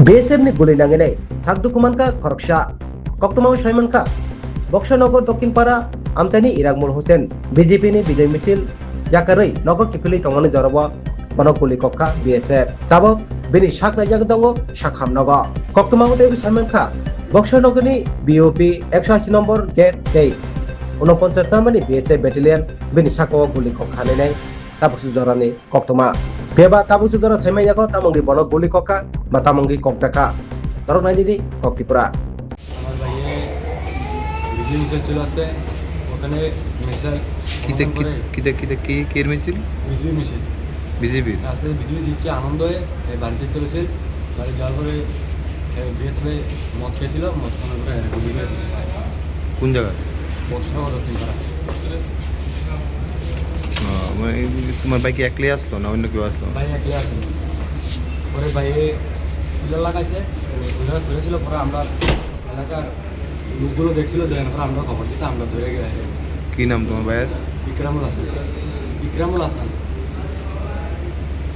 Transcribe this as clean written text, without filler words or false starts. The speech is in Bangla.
BSF ni guli nanginai sakdukumanka khoroksa koktomao saimanka Boxanagar Dakshinpara আমচাইনি ইরাকমুল হোসেন বিজেপি ni বিজয় মিছিল jakarei নগর কিফিলি tongmani jorobo bonok guli kokka BSF tabo bini sak naijak dongo sakham nogo koktomao debi saimanka বক্সনগরনি BOP 180 নম্বর গেট tei 49 নম্বরনি BSF battalion bini sako guli kokka nei tabusu jorani koktoma beba tabusu jora thaimai jako tamongi bonok guli kokka ba tamongi koktaka dorok nai didi koktipura মিছিল ছিল আজকে ওখানে মিছিল কি কের মিছিল বিজেপি মিছিল বিজেপি আজকে বিজেপি জিতছে আনন্দ হয়ে বাড়িতে চলেছে বাড়ি যাওয়ার পরে বিএসএফে মদ খেয়েছিল মদ খাওয়ার পরে গুলি করে দিয়েছে। কোন জায়গা বক্সনগর দক্ষিণপাড়া তোমার বাইকে একলাই আসলো না অন্য কেউ আসলো ভাই একলে আসেন পরে ভাইয়ে পিলার লাগাইছে পিলার ধরেছিল পরে আমরা এলাকার লোকগুলো দেখছিল দেখানোর পর আমরা খবর দিচ্ছি আমরা ধরে গেলে কি নাম তোমার ভাইয়ের ইকরামুল হাসান